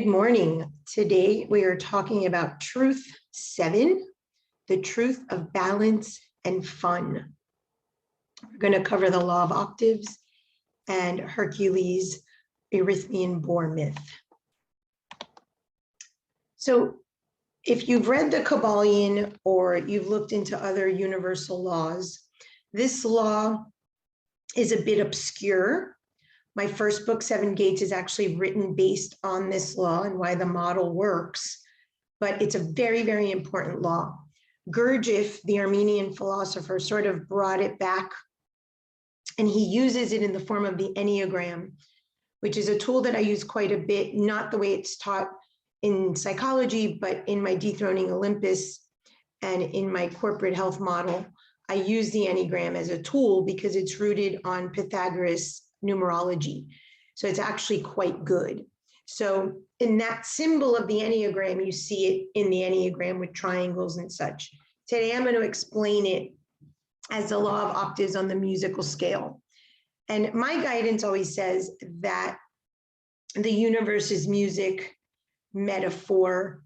Good morning. Today we are talking about Truth 7, the truth of balance and fun. We're going to cover the Law of Octaves and Hercules' Erythmian Boar myth. So if you've read the Kabbalion or you've looked into other universal laws, this law is a bit obscure. My first book, Seven Gates, is actually written based on this law and why the model works, but it's a very, very important law. Gurdjieff, the Armenian philosopher, sort of brought it back, and he uses it in the form of the Enneagram, which is a tool that I use quite a bit, not the way it's taught in psychology, but in my Dethroning Olympus and in my corporate health model. I use the Enneagram as a tool because it's rooted on Pythagoras numerology. So it's actually quite good. So in that symbol of the Enneagram, you see it in the Enneagram with triangles and such. Today, I'm going to explain it as the law of octaves on the musical scale. And my guidance always says that the universe is music, metaphor,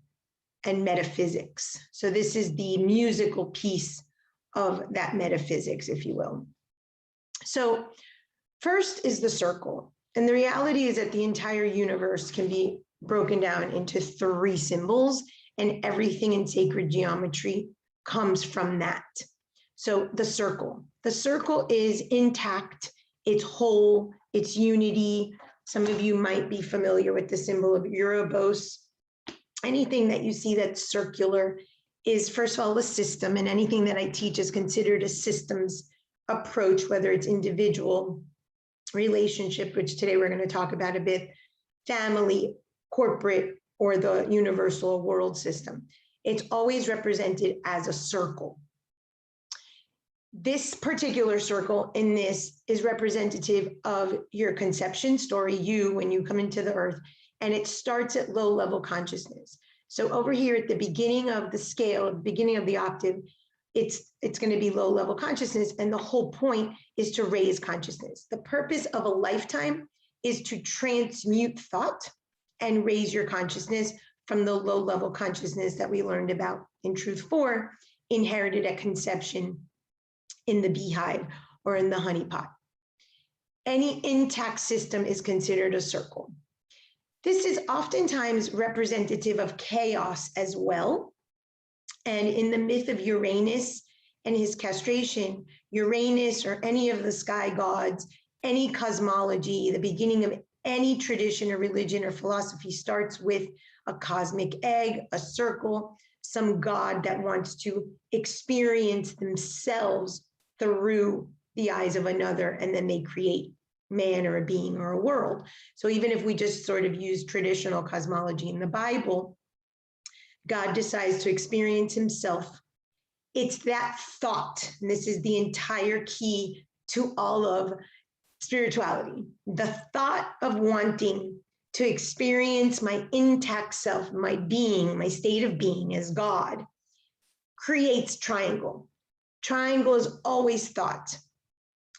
and metaphysics. So this is the musical piece of that metaphysics, if you will. So first is the circle. And the reality is that the entire universe can be broken down into 3 symbols, and everything in sacred geometry comes from that. So the circle is intact, it's whole, it's unity. Some of you might be familiar with the symbol of Ouroboros. Anything that you see that's circular is, first of all, a system, and anything that I teach is considered a systems approach, whether it's individual, relationship, which today we're going to talk about a bit, family, corporate, or the universal world system. It's always represented as a circle. This particular circle in this is representative of your conception story, you, when you come into the earth, and it starts at low level consciousness. So over here at the beginning of the scale, at the beginning of the octave, it's going to be low level consciousness, and the whole point is to raise consciousness. The purpose of a lifetime is to transmute thought and raise your consciousness from the low level consciousness that we learned about in Truth 4, inherited at conception in the beehive or in the honeypot. Any intact system is considered a circle. This is oftentimes representative of chaos as well. And in the myth of Uranus and his castration, Uranus or any of the sky gods, any cosmology, the beginning of any tradition or religion or philosophy starts with a cosmic egg, a circle, some god that wants to experience themselves through the eyes of another, and then they create man or a being or a world. So even if we just sort of use traditional cosmology in the Bible, God decides to experience himself. It's that thought, and this is the entire key to all of spirituality. The thought of wanting to experience my intact self, my being, my state of being as God, creates triangle. Triangle is always thought.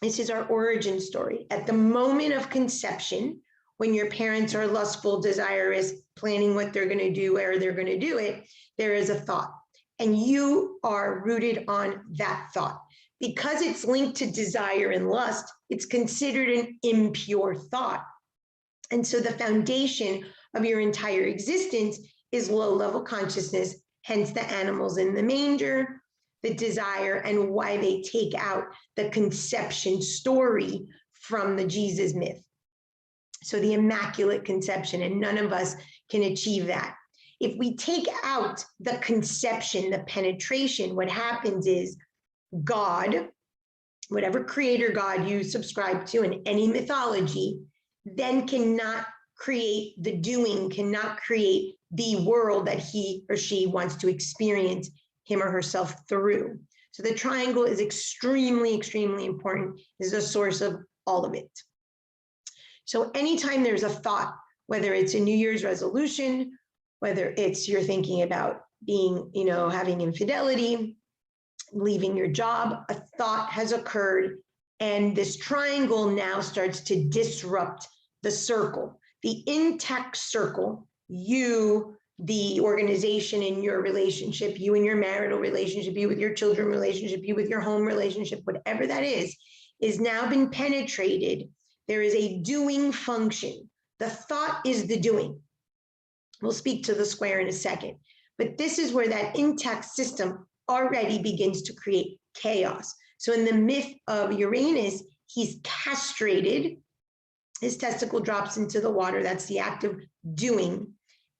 This is our origin story. At the moment of conception, when your parents are lustful, desirous, planning what they're going to do, where they're going to do it, there is a thought. And you are rooted on that thought. Because it's linked to desire and lust, it's considered an impure thought. And so the foundation of your entire existence is low-level consciousness, hence the animals in the manger, the desire, and why they take out the conception story from the Jesus myth. So the Immaculate Conception, and none of us can achieve that. If we take out the conception, the penetration, what happens is God, whatever creator God you subscribe to in any mythology, then cannot create the doing, cannot create the world that he or she wants to experience him or herself through. So the triangle is extremely, extremely important. It is a source of all of it. So anytime there's a thought, whether it's a New Year's resolution, whether it's you're thinking about being, having infidelity, leaving your job, a thought has occurred, and this triangle now starts to disrupt the circle. The intact circle you, the organization in your relationship, you in your marital relationship, you with your children relationship, you with your home relationship, whatever that is now been penetrated. There is a doing function. The thought is the doing. We'll speak to the square in a second, but this is where that intact system already begins to create chaos. So in the myth of Uranus, he's castrated. His testicle drops into the water. That's the act of doing.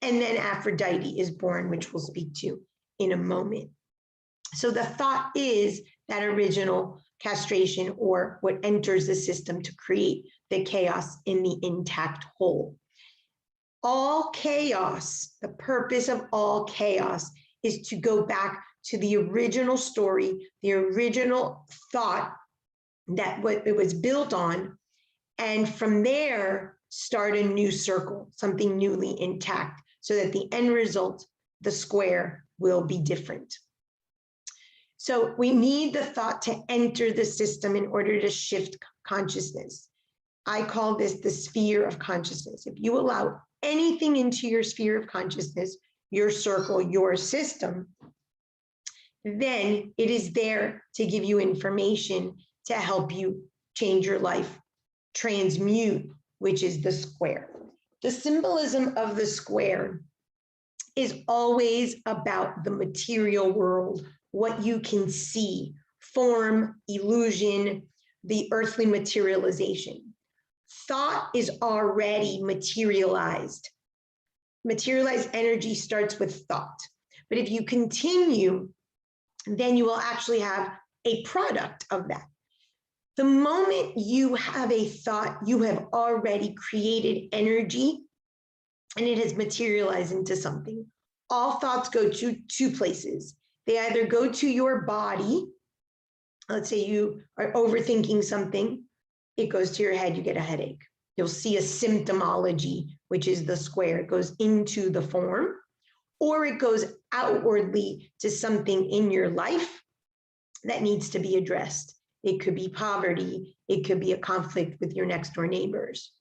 And then Aphrodite is born, which we'll speak to in a moment. So the thought is that original castration, or what enters the system to create the chaos in the intact whole. All chaos, the purpose of all chaos is to go back to the original story, the original thought that what it was built on, and from there start a new circle, something newly intact, so that the end result, the square, will be different. So we need the thought to enter the system in order to shift consciousness. I call this the sphere of consciousness. If you allow anything into your sphere of consciousness, your circle, your system, then it is there to give you information to help you change your life, transmute, which is the square. The symbolism of the square is always about the material world, what you can see, form, illusion, the earthly materialization. Thought is already materialized. Materialized energy starts with thought. But if you continue, then you will actually have a product of that. The moment you have a thought, you have already created energy and it has materialized into something. All thoughts go to two places. They either go to your body. Let's say you are overthinking something. It goes to your head, you get a headache. You'll see a symptomology, which is the square. It goes into the form, or it goes outwardly to something in your life that needs to be addressed. It could be poverty. It could be a conflict with your next door neighbors.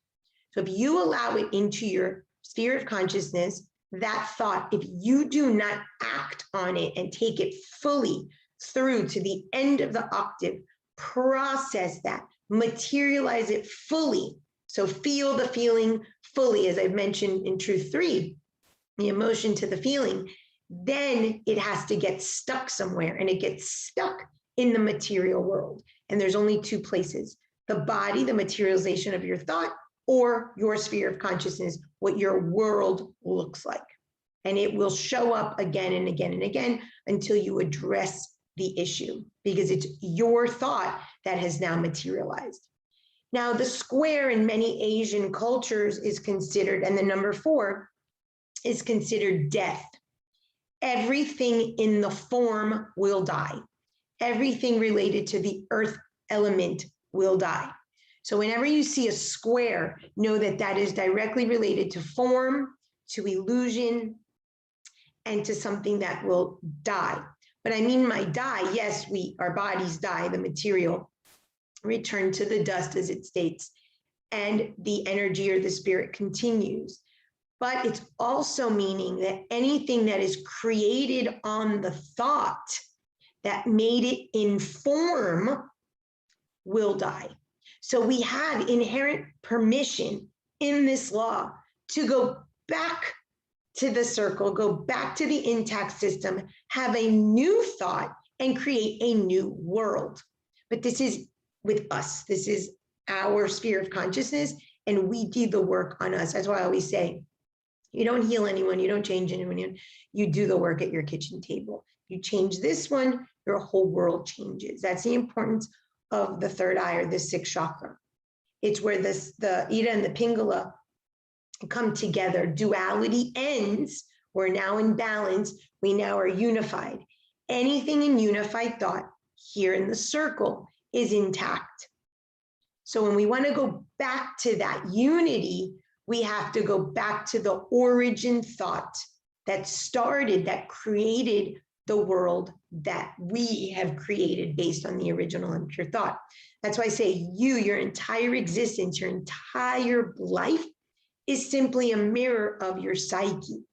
So if you allow it into your sphere of consciousness, that thought, if you do not act on it and take it fully through to the end of the octave, process that, materialize it fully. So feel the feeling fully, as I've mentioned in Truth 3, the emotion to the feeling, then it has to get stuck somewhere, and it gets stuck in the material world. And there's only two places: the body, the materialization of your thought, or your sphere of consciousness, what your world looks like. And it will show up again and again and again until you address the issue, because it's your thought that has now materialized. Now, the square in many Asian cultures is considered, and the number 4 is considered death. Everything in the form will die. Everything related to the earth element will die. So whenever you see a square, know that that is directly related to form, to illusion, and to something that will die. But I mean by die, yes, our bodies die, the material return to the dust, as it states, and the energy or the spirit continues. But it's also meaning that anything that is created on the thought that made it in form will die. So we have inherent permission in this law to go back to the circle, go back to the intact system, have a new thought, and create a new world. But this is with us. This is our sphere of consciousness, and we do the work on us. That's why I always say, you don't heal anyone, you don't change anyone, you do the work at your kitchen table. You change this one, your whole world changes. That's the importance of the third eye, or the sixth chakra. It's where the Ida and the Pingala come together. Duality ends. We're now in balance. We now are unified. Anything in unified thought here in the circle is intact. So when we want to go back to that unity, we have to go back to the origin thought that started, that created the world that we have created based on the original and pure thought. That's why I say your entire existence, your entire life is simply a mirror of your psyche.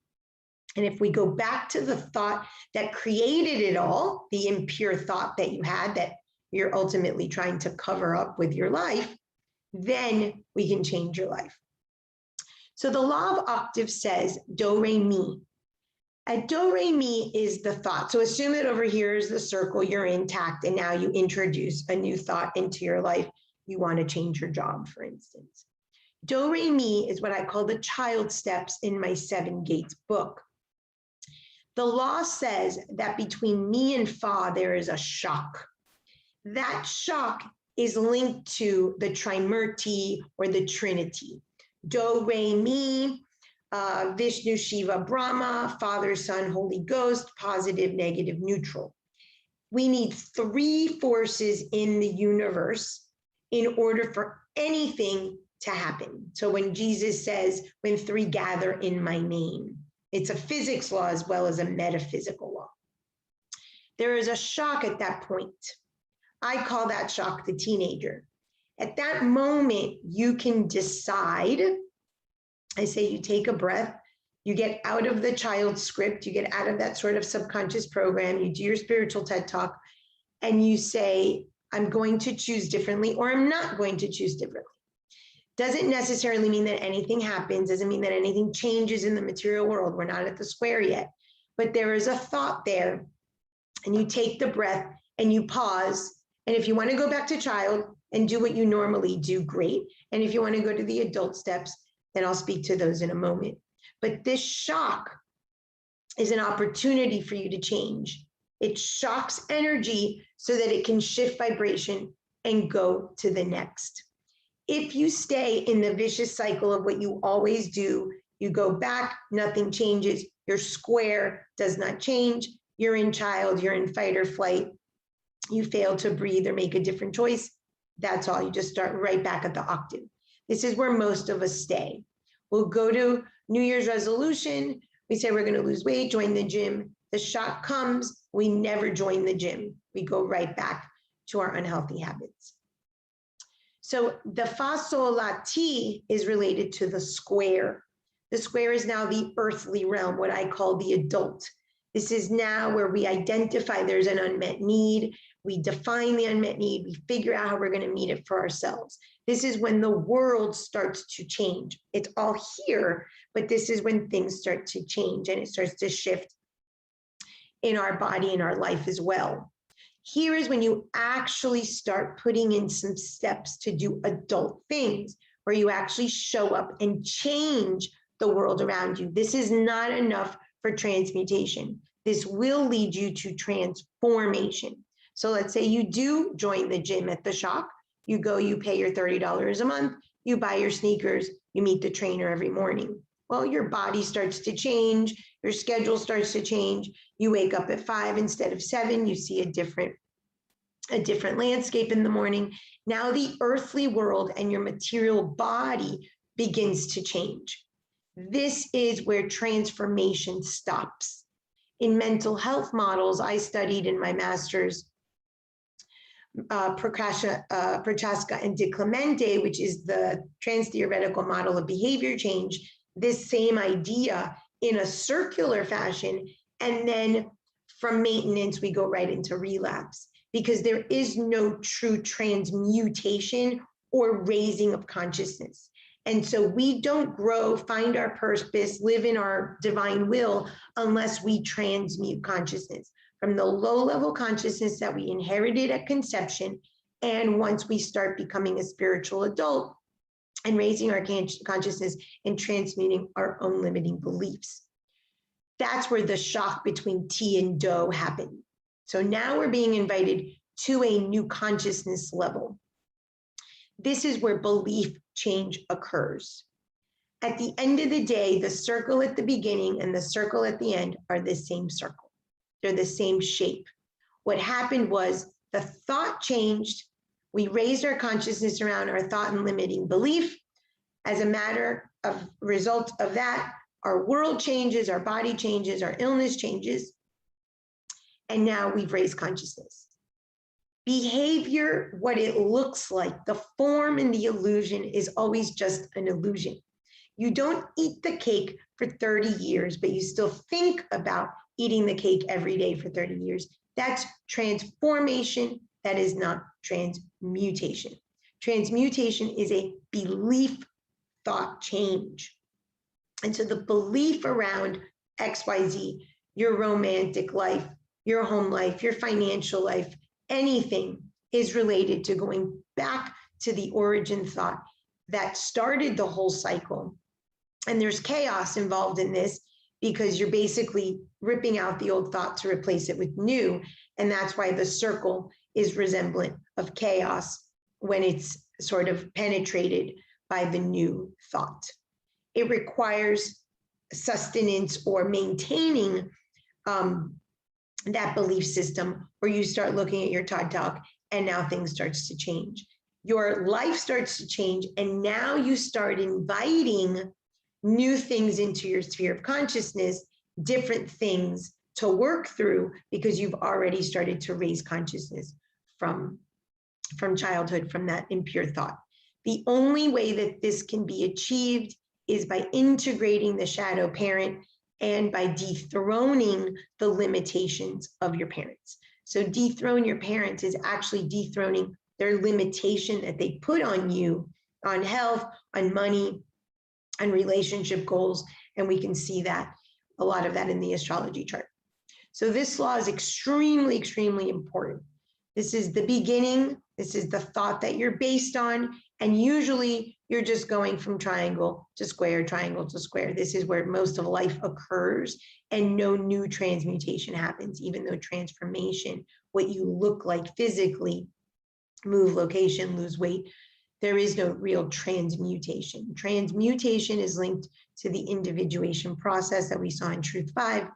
And if we go back to the thought that created it all, the impure thought that you had that you're ultimately trying to cover up with your life, then we can change your life. So the law of octaves says do, re, mi. A do, re, mi is the thought. So assume that over here is the circle, you're intact, and now you introduce a new thought into your life. You want to change your job, for instance. Do, re, mi is what I call the child steps in my 7 Gates book. The law says that between mi and fa, there is a shock. That shock is linked to the Trimurti or the Trinity. Do, re, mi, Vishnu, Shiva, Brahma, Father, Son, Holy Ghost, positive, negative, neutral. We need 3 forces in the universe in order for anything to happen. So when Jesus says, when 3 gather in my name, it's a physics law as well as a metaphysical law. There is a shock at that point. I call that shock the teenager. At that moment, you can decide. I say you take a breath, you get out of the child script, you get out of that sort of subconscious program, you do your spiritual TED talk, and you say, I'm going to choose differently, or I'm not going to choose differently. Doesn't necessarily mean that anything happens, doesn't mean that anything changes in the material world. We're not at the square yet, but there is a thought there, and you take the breath and you pause. And if you want to go back to child and do what you normally do, great. And if you want to go to the adult steps, then I'll speak to those in a moment. But this shock is an opportunity for you to change. It shocks energy so that it can shift vibration and go to the next. If you stay in the vicious cycle of what you always do, you go back, nothing changes, your square does not change, you're in child, you're in fight or flight, you fail to breathe or make a different choice, that's all. You just start right back at the octave. This is where most of us stay. We'll go to New Year's resolution. We say we're going to lose weight, join the gym. The shock comes. We never join the gym. We go right back to our unhealthy habits. So the fa, sol, la, ti is related to the square. The square is now the earthly realm, what I call the adult. This is now where we identify there's an unmet need. We define the unmet need. We figure out how we're going to meet it for ourselves. This is when the world starts to change. It's all here, but this is when things start to change and it starts to shift in our body and our life as well. Here is when you actually start putting in some steps to do adult things, where you actually show up and change the world around you. This is not enough for transmutation. This will lead you to transformation. So let's say you do join the gym at the shock. You go, you pay your $30 a month, you buy your sneakers, you meet the trainer every morning. Well, your body starts to change, your schedule starts to change. You wake up at 5 instead of 7, you see a different landscape in the morning. Now the earthly world and your material body begins to change. This is where transformation stops. In mental health models, I studied in my master's Prochaska and De Clemente, which is the trans-theoretical model of behavior change, this same idea in a circular fashion, and then from maintenance, we go right into relapse, because there is no true transmutation or raising of consciousness. And so we don't grow, find our purpose, live in our divine will unless we transmute consciousness from the low-level consciousness that we inherited at conception. And once we start becoming a spiritual adult and raising our consciousness and transmuting our own limiting beliefs. That's where the shock between Ti and Do happened. So now we're being invited to a new consciousness level. This is where belief change occurs. At the end of the day, the circle at the beginning and the circle at the end are the same circle. They're the same shape. What happened was the thought changed. We raised our consciousness around our thought and limiting belief. As a matter of result of that, our world changes, our body changes, our illness changes. And now we've raised consciousness. Behavior, what it looks like, the form and the illusion is always just an illusion. You don't eat the cake for 30 years, but you still think about eating the cake every day for 30 years. That's transformation. That is not transmutation. Transmutation is a belief thought change. And so the belief around XYZ, your romantic life, your home life, your financial life, anything is related to going back to the origin thought that started the whole cycle. And there's chaos involved in this because you're basically ripping out the old thought to replace it with new. And that's why the circle is resemblant of chaos when it's sort of penetrated by the new thought. It requires sustenance or maintaining that belief system, where you start looking at your TED Talk and now things starts to change. Your life starts to change, and now you start inviting new things into your sphere of consciousness, different things to work through, because you've already started to raise consciousness from childhood, from that impure thought. The only way that this can be achieved is by integrating the shadow parent and by dethroning the limitations of your parents. So dethrone your parents is actually dethroning their limitation that they put on you, on health, on money, on relationship goals. And we can see that, a lot of that in the astrology chart. So this law is extremely, extremely important. This is the beginning. This is the thought that you're based on. And usually you're just going from triangle to square, triangle to square. This is where most of life occurs, and no new transmutation happens, even though transformation, what you look like physically, move location, lose weight, there is no real transmutation. Transmutation is linked to the individuation process that we saw in Truth 5,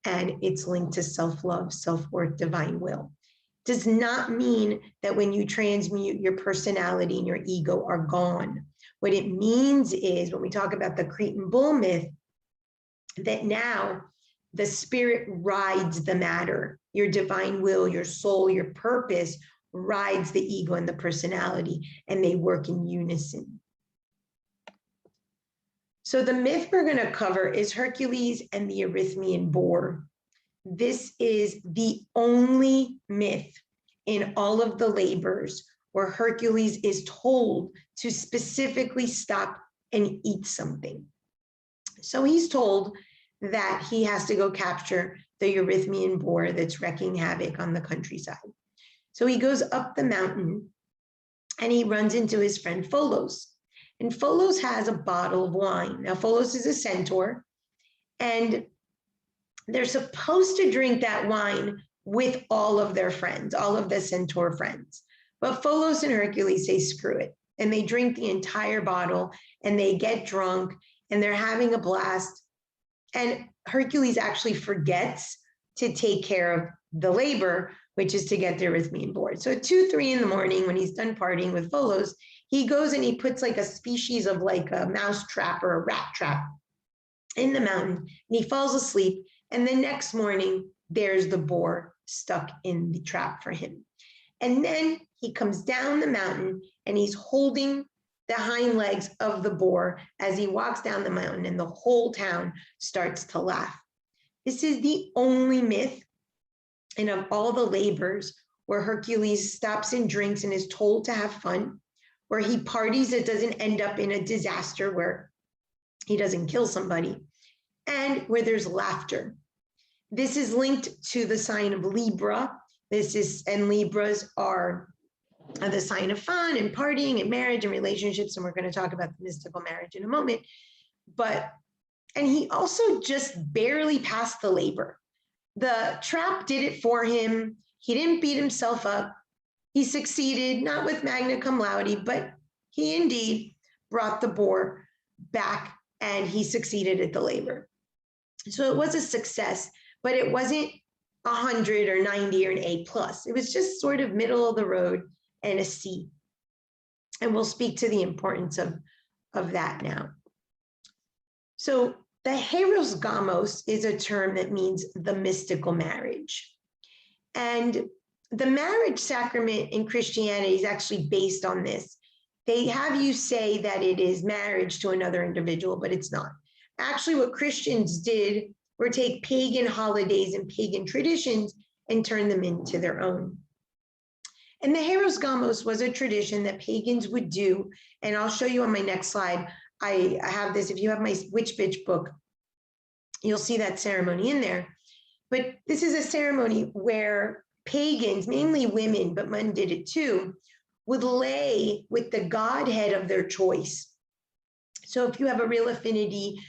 and it's linked to self-love, self-worth, divine will. Does not mean that when you transmute, your personality and your ego are gone. What it means is, when we talk about the Cretan bull myth, that now the spirit rides the matter. Your divine will, your soul, your purpose rides the ego and the personality, and they work in unison. So the myth we're going to cover is Hercules and the Erythmian Boar. This is the only myth in all of the labors where Hercules is told to specifically stop and eat something. So he's told that he has to go capture the Erythmian boar that's wreaking havoc on the countryside. So he goes up the mountain and he runs into his friend Pholos. And Pholos has a bottle of wine. Now, Pholos is a centaur, and they're supposed to drink that wine with all of their friends, all of the centaur friends. But Pholos and Hercules say, screw it. And they drink the entire bottle, and they get drunk, and they're having a blast. And Hercules actually forgets to take care of the labor, which is to get the Erythmian boar. So at 2, 3 in the morning, when he's done partying with Pholos, he goes and he puts like a species of like a mouse trap or a rat trap in the mountain, and he falls asleep. And the next morning, there's the boar stuck in the trap for him. And then he comes down the mountain and he's holding the hind legs of the boar as he walks down the mountain, and the whole town starts to laugh. This is the only myth, and of all the labors, where Hercules stops and drinks and is told to have fun, where he parties that doesn't end up in a disaster where he doesn't kill somebody, and where there's laughter. This is linked to the sign of Libra. And Libras are the sign of fun and partying and marriage and relationships. And we're going to talk about the mystical marriage in a moment. And he also just barely passed the labor. The trap did it for him. He didn't beat himself up. He succeeded, not with magna cum laude, but he indeed brought the boar back, and he succeeded at the labor. So it was a success, but it wasn't 100 or 90 or an A+. It was just sort of middle of the road and a C. And we'll speak to the importance of that now. So the Hieros Gamos is a term that means the mystical marriage. And the marriage sacrament in Christianity is actually based on this. they have you say that it is marriage to another individual, but it's not. Actually, what Christians did were take pagan holidays and pagan traditions and turn them into their own. And the Hieros Gamos was a tradition that pagans would do. And I'll show you on my next slide. I have this, if you have my Witch Bitch book, you'll see that ceremony in there. But this is a ceremony where pagans, mainly women, but men did it too, would lay with the godhead of their choice. So if you have a real affinity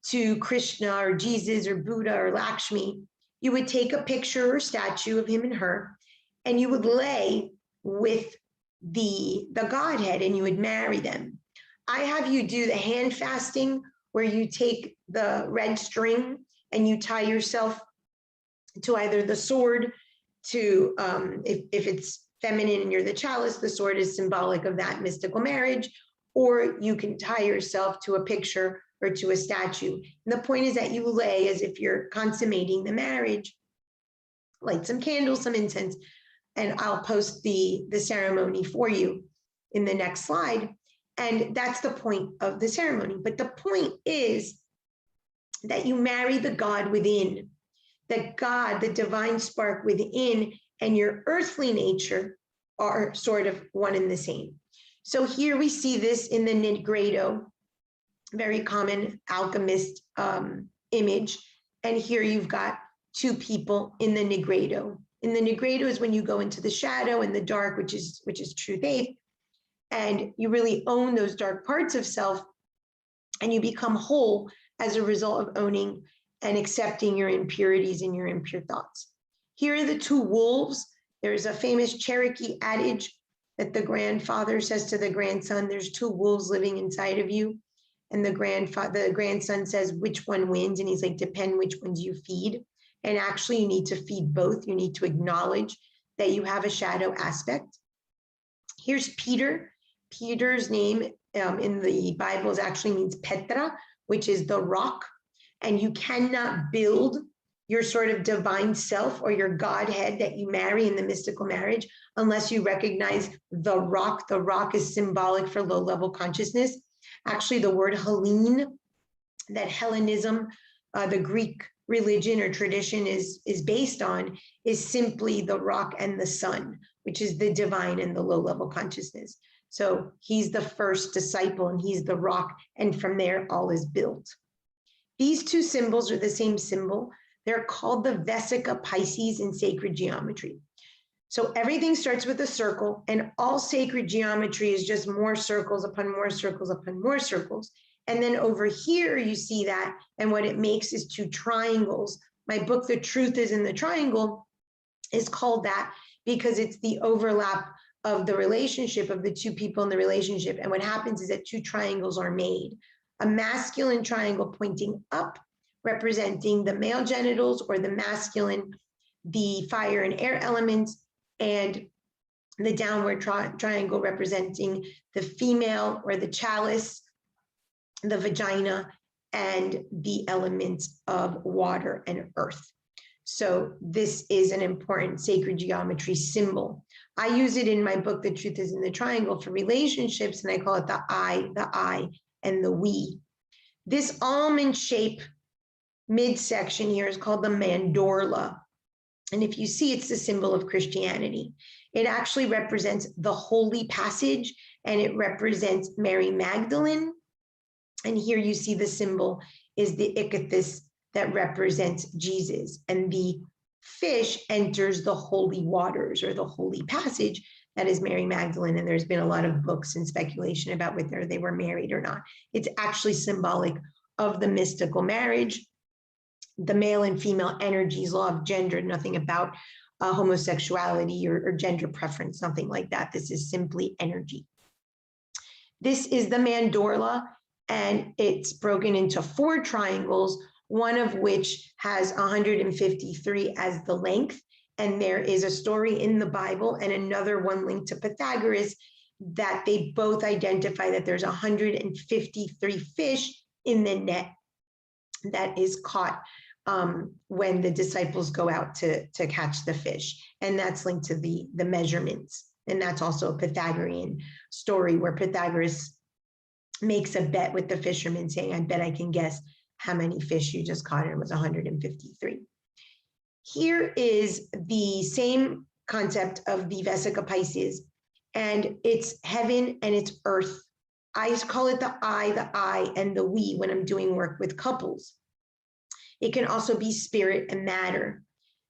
to Krishna or Jesus or Buddha or Lakshmi, you would take a picture or statue of him and her, and you would lay with the godhead and you would marry them. I have you do the hand fasting where you take the red string and you tie yourself to either the sword, to if it's feminine and you're the chalice, the sword is symbolic of that mystical marriage, or you can tie yourself to a picture or to a statue. And the point is that you lay as if you're consummating the marriage, light some candles, some incense, and I'll post the ceremony for you in the next slide. And that's the point of the ceremony. But the point is that you marry the God within, that God, the divine spark within, and your earthly nature are sort of one and the same. So here we see this in the Nigredo, very common alchemist image. And here you've got two people in the Nigredo. In the Nigredo is when you go into the shadow and the dark, which is true faith, and you really own those dark parts of self, and you become whole as a result of owning and accepting your impurities and your impure thoughts. Here are the two wolves. There's a famous Cherokee adage that the grandfather says to the grandson, there's two wolves living inside of you. And the grandson says, which one wins? And he's like, depend which ones you feed. And actually you need to feed both. You need to acknowledge that you have a shadow aspect. Here's Peter. Peter's name in the Bible actually means Petra, which is the rock. And you cannot build your sort of divine self or your Godhead that you marry in the mystical marriage unless you recognize the rock. The rock is symbolic for low-level consciousness. Actually, the word Hellene, that Hellenism, the Greek religion or tradition is based on, is simply the rock and the sun, which is the divine and the low-level consciousness. So he's the first disciple and he's the rock, and from there all is built. These two symbols are the same symbol. They're called the Vesica Pisces in sacred geometry. So everything starts with a circle, and all sacred geometry is just more circles upon more circles upon more circles. And then over here, you see that, and what it makes is two triangles. My book, The Truth is in the Triangle, is called that because it's the overlap of the relationship of the two people in the relationship. And what happens is that two triangles are made. A masculine triangle pointing up, representing the male genitals, or the masculine, the fire and air elements, and the downward triangle representing the female, or the chalice, the vagina, and the elements of water and earth. So this is an important sacred geometry symbol. I use it in my book, The Truth is in the Triangle, for relationships, and I call it the I, and the we. This almond shape midsection here is called the mandorla. And if you see, it's the symbol of Christianity. It actually represents the holy passage, and it represents Mary Magdalene. And here you see the symbol is the ichthys that represents Jesus. And the fish enters the holy waters, or the holy passage, that is Mary Magdalene. And there's been a lot of books and speculation about whether they were married or not. It's actually symbolic of the mystical marriage, the male and female energies, law of gender, nothing about homosexuality or gender preference, nothing like that. This is simply energy. This is the mandorla, and it's broken into 4 triangles, one of which has 153 as the length. And there is a story in the Bible and another one linked to Pythagoras that they both identify that there's 153 fish in the net that is caught when the disciples go out to catch the fish. And that's linked to the measurements And that's also a Pythagorean story where Pythagoras makes a bet with the fisherman saying, I bet I can guess how many fish you just caught, and it was 153. Here is the same concept of the Vesica Pisces, and it's heaven and it's earth. I call it the I, and the we when I'm doing work with couples. It can also be spirit and matter.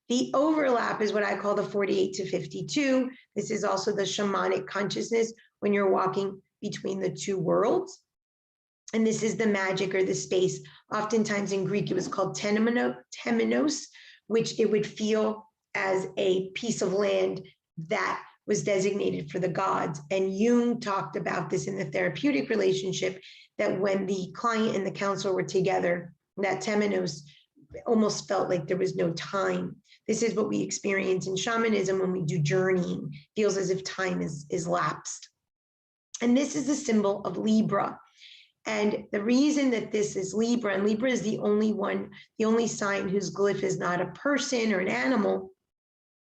The overlap is what I call the 48 to 52. This is also the shamanic consciousness when you're walking between the two worlds. And this is the magic or the space. Oftentimes in Greek, it was called temenos, which it would feel as a piece of land that was designated for the gods. And Jung talked about this in the therapeutic relationship, that when the client and the counselor were together, that temenos almost felt like there was no time. This is what we experience in shamanism when we do journeying. It feels as if time is lapsed. And this is a symbol of Libra. And the reason that this is Libra, and Libra is the only sign whose glyph is not a person or an animal,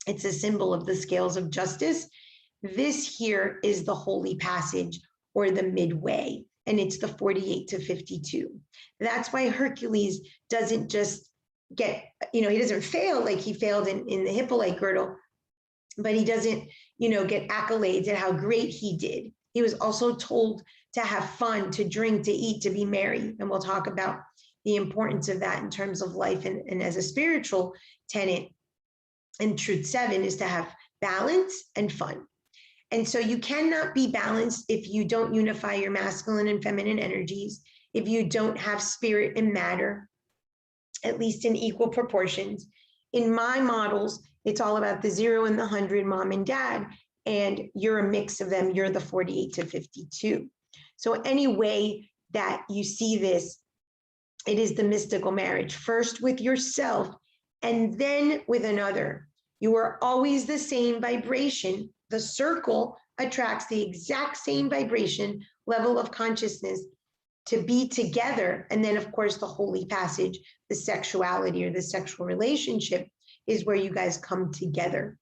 it's a symbol of the scales of justice. This here is the holy passage, or the midway, and it's the 48 to 52. That's why Hercules doesn't just get, he doesn't fail like he failed in the Hippolyte girdle, but he doesn't, get accolades at how great he did. He was also told to have fun, to drink, to eat, to be merry. And we'll talk about the importance of that in terms of life and as a spiritual tenet. And truth 7 is to have balance and fun. And so you cannot be balanced if you don't unify your masculine and feminine energies, if you don't have spirit and matter, at least in equal proportions. In my models, it's all about the 0 and the 100, mom and dad, and you're a mix of them. You're the 48 to 52. So any way that you see this, it is the mystical marriage, first with yourself and then with another. You are always the same vibration. The circle attracts the exact same vibration, level of consciousness to be together. And then, of course, the holy passage, the sexuality or the sexual relationship is where you guys come together.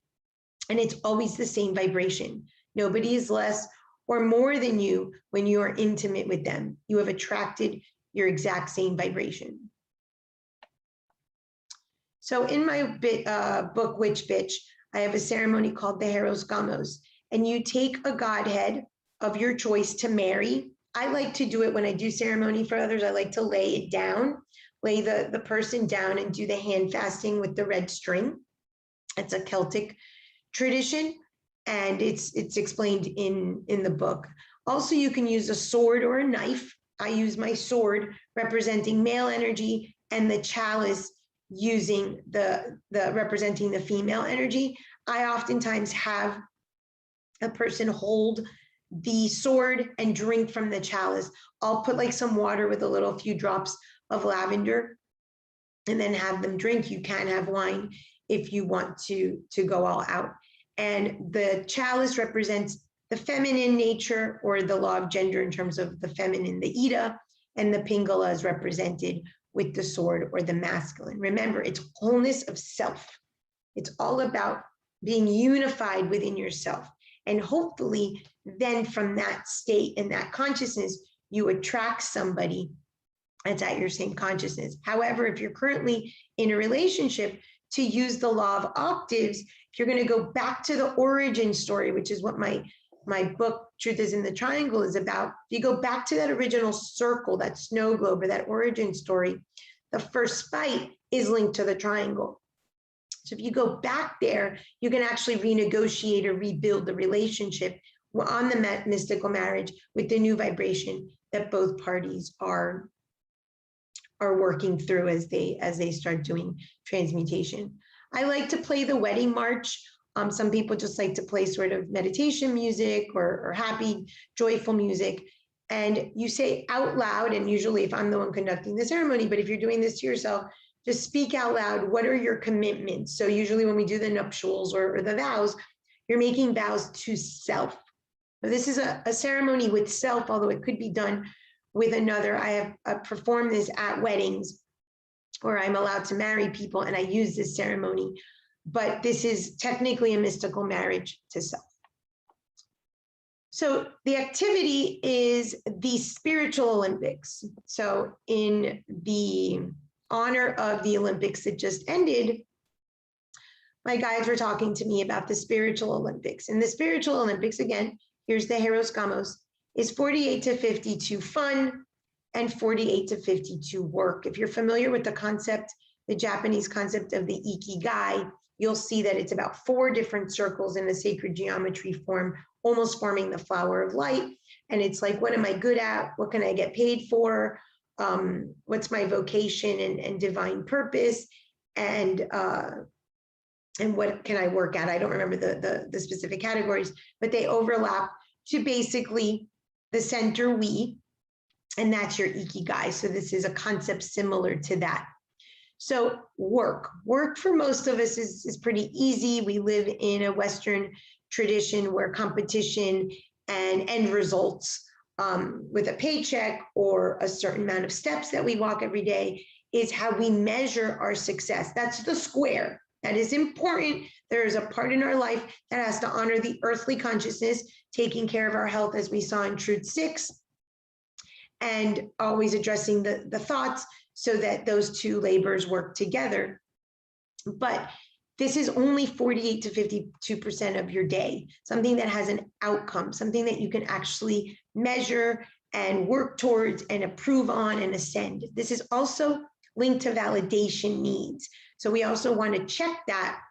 And it's always the same vibration. Nobody is less or more than you when you are intimate with them. You have attracted your exact same vibration. So in my book, Witch Bitch, I have a ceremony called the Hieros Gamos, and you take a godhead of your choice to marry. I like to do it when I do ceremony for others. I like to lay it down, lay the person down and do the hand fasting with the red string. It's a Celtic tradition, and it's explained in the book. Also, you can use a sword or a knife. I use my sword representing male energy and the chalice using the representing the female energy. I oftentimes have a person hold the sword and drink from the chalice. I'll put like some water with a few drops of lavender and then have them drink. You can have wine if you want to go all out. And the chalice represents the feminine nature, or the law of gender in terms of the feminine, the Ida, and the Pingala is represented with the sword, or the masculine. Remember, it's wholeness of self. It's all about being unified within yourself. And hopefully then from that state and that consciousness, you attract somebody that's at your same consciousness. However, if you're currently in a relationship, to use the law of octaves, if you're going to go back to the origin story, which is what my book, Truth is in the Triangle, is about. If you go back to that original circle, that snow globe, or that origin story, the first fight is linked to the triangle. So if you go back there, you can actually renegotiate or rebuild the relationship on the mystical marriage with the new vibration that both parties are working through as they start doing transmutation. I like to play the wedding march. Some people just like to play sort of meditation music or happy, joyful music. And you say out loud, and usually if I'm the one conducting the ceremony, but if you're doing this to yourself, just speak out loud. What are your commitments? So usually when we do the nuptials or the vows, you're making vows to self. Now, this is a ceremony with self, although it could be done with another. I have performed this at weddings where I'm allowed to marry people, and I use this ceremony, but this is technically a mystical marriage to self. So the activity is the spiritual Olympics. So in the honor of the Olympics that just ended, my guides were talking to me about the spiritual Olympics. And the spiritual Olympics, again, here's the Hieros Gamos, is 48 to 52 fun and 48 to 52 work. If you're familiar with the concept, the Japanese concept of the ikigai, you'll see that it's about 4 different circles in the sacred geometry form, almost forming the flower of light. And it's like, what am I good at? What can I get paid for? What's my vocation and divine purpose? And what can I work at? I don't remember the specific categories, but they overlap to basically the center we, and that's your ikigai. So this is a concept similar to that. So work for most of us is pretty easy. We live in a Western tradition where competition and end results with a paycheck or a certain amount of steps that we walk every day is how we measure our success. That's the square. That is important. There is a part in our life that has to honor the earthly consciousness, taking care of our health, as we saw in Truth 6, and always addressing the thoughts so that those two labors work together. But this is only 48 to 52% of your day, something that has an outcome, something that you can actually measure and work towards and improve on and ascend. This is also linked to validation needs. So we also want to check that,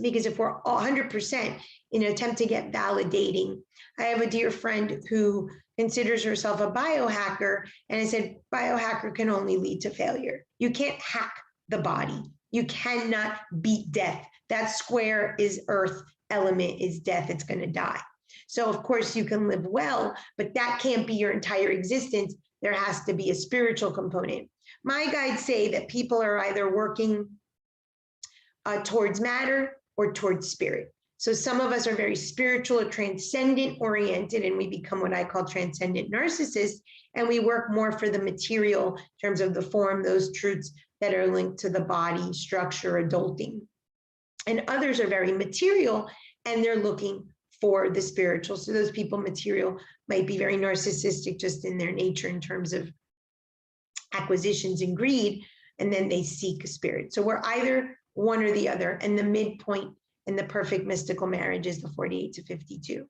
because if we're 100% in an attempt to get validating, I have a dear friend who considers herself a biohacker, and I said, biohacker can only lead to failure. You can't hack the body. You cannot beat death. That square is earth, element is death, it's going to die. So of course you can live well, but that can't be your entire existence. There has to be a spiritual component. My guides say that people are either working towards matter or towards spirit. So some of us are very spiritual or transcendent oriented, and we become what I call transcendent narcissists, and we work more for the material in terms of the form, those truths that are linked to the body, structure, adulting. And others are very material, and they're looking for the spiritual. So those people, material, might be very narcissistic just in their nature in terms of acquisitions and greed, and then they seek a spirit. So we're either one or the other, and the midpoint in the perfect mystical marriage is the 48 to 52.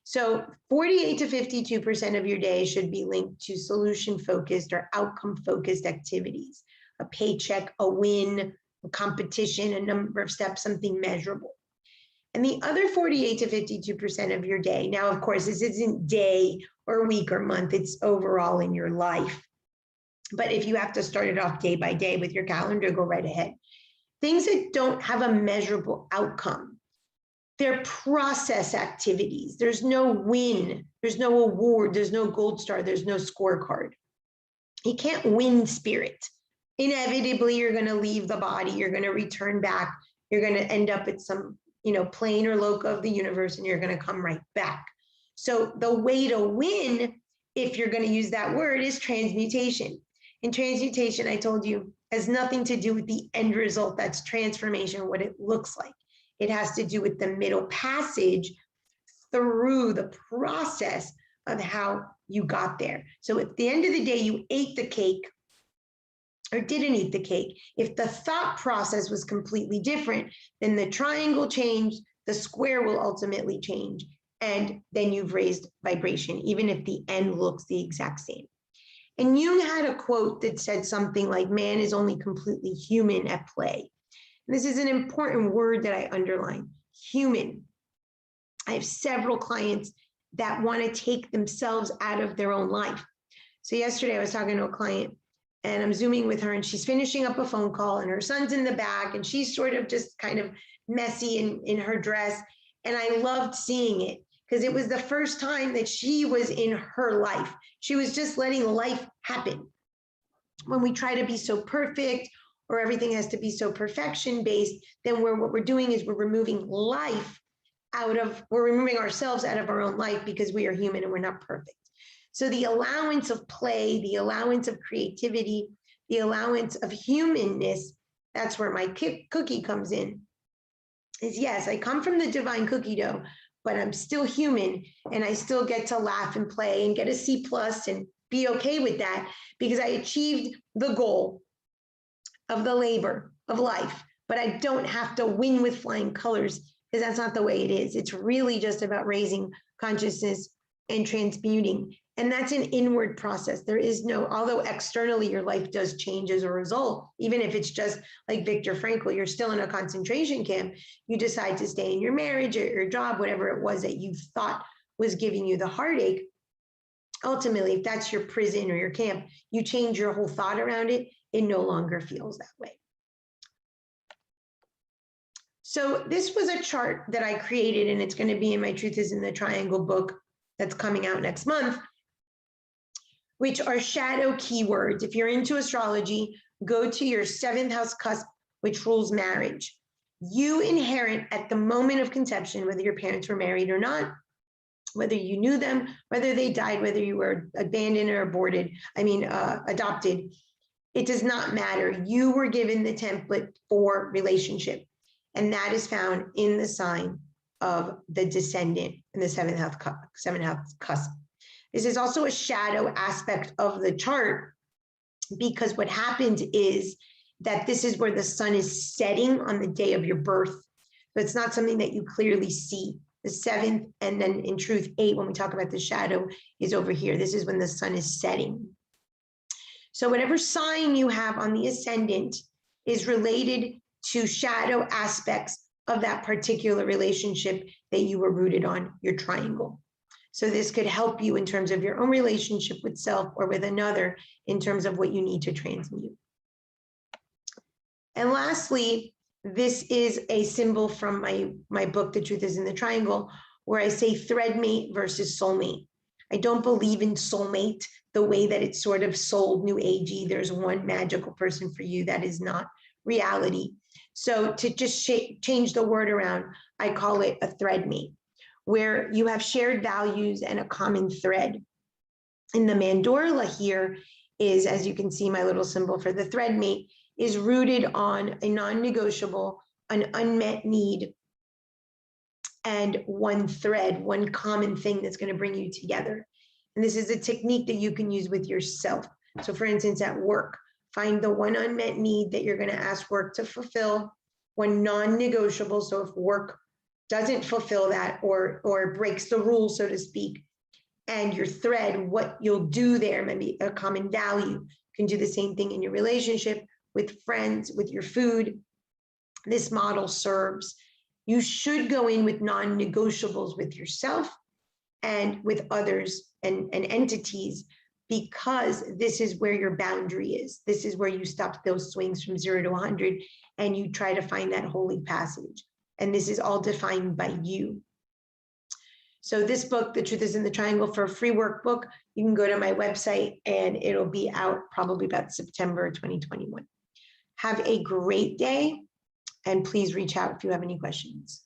So 48 to 52% of your day should be linked to solution-focused or outcome-focused activities, a paycheck, a win, a competition, a number of steps, something measurable. And the other 48 to 52% of your day, now, of course, this isn't day or week or month, it's overall in your life. But if you have to start it off day by day with your calendar, go right ahead. Things that don't have a measurable outcome, they're process activities. There's no win, there's no award, there's no gold star, there's no scorecard. You can't win spirit. Inevitably, you're going to leave the body, you're going to return back, you're going to end up at some, plane or loca of the universe, and you're going to come right back. So the way to win, if you're going to use that word, is transmutation. And transmutation, I told you, has nothing to do with the end result. That's transformation, what it looks like. It has to do with the middle passage through the process of how you got there. So at the end of the day, you ate the cake or didn't eat the cake. If the thought process was completely different, then the triangle changed, the square will ultimately change, and then you've raised vibration, even if the end looks the exact same. And Jung had a quote that said something like, man is only completely human at play. And this is an important word that I underline, human. I have several clients that want to take themselves out of their own life. So yesterday I was talking to a client, and I'm Zooming with her, and she's finishing up a phone call, and her son's in the back, and she's sort of just kind of messy in her dress. And I loved seeing it, because it was the first time that she was in her life. She was just letting life happen. When we try to be so perfect, or everything has to be so perfection-based, then what we're doing is we're removing we're removing ourselves out of our own life, because we are human and we're not perfect. So the allowance of play, the allowance of creativity, the allowance of humanness, that's where my cookie comes in. Is yes, I come from the divine cookie dough, but I'm still human and I still get to laugh and play and get a C+ and be okay with that because I achieved the goal of the labor of life, but I don't have to win with flying colors because that's not the way it is. It's really just about raising consciousness and transmuting. And that's an inward process. There is no, although externally your life does change as a result, even if it's just like Viktor Frankl, you're still in a concentration camp, you decide to stay in your marriage or your job, whatever it was that you thought was giving you the heartache. Ultimately, if that's your prison or your camp, you change your whole thought around it, it no longer feels that way. So this was a chart that I created, and it's going to be in my Truth is in the Triangle book that's coming out next month, which are shadow keywords. If you're into astrology, go to your 7th house cusp, which rules marriage. You inherit at the moment of conception, whether your parents were married or not, whether you knew them, whether they died, whether you were abandoned or adopted, it does not matter. You were given the template for relationship, and that is found in the sign of the descendant in the 7th house cusp. This is also a shadow aspect of the chart because what happens is that this is where the sun is setting on the day of your birth. So it's not something that you clearly see. The 7th, and then in truth 8, when we talk about the shadow, is over here. This is when the sun is setting. So whatever sign you have on the ascendant is related to shadow aspects of that particular relationship that you were rooted on, your triangle. So this could help you in terms of your own relationship with self or with another in terms of what you need to transmute. And lastly, this is a symbol from my book, The Truth is in the Triangle, where I say threadmate versus soulmate. I don't believe in soulmate the way that it's sort of sold new agey. There's one magical person for you. That is not reality. So to just change the word around, I call it a threadmate, where you have shared values and a common thread. And the mandorla here is, as you can see, my little symbol for the threadmate is rooted on a non-negotiable, an unmet need, and one thread, one common thing that's going to bring you together. And this is a technique that you can use with yourself. So for instance, at work, find the one unmet need that you're going to ask work to fulfill, one non-negotiable. So if work doesn't fulfill that or breaks the rules, so to speak, and your thread, what you'll do there, maybe a common value. You can do the same thing in your relationship, with friends, with your food. This model serves. You should go in with non-negotiables with yourself and with others and entities, because this is where your boundary is. This is where you stop those swings from 0 to 100 and you try to find that holy passage. And this is all defined by you. So this book, The Truth is in the Triangle, for a free workbook, you can go to my website and it'll be out probably about September 2021. Have a great day, and please reach out if you have any questions.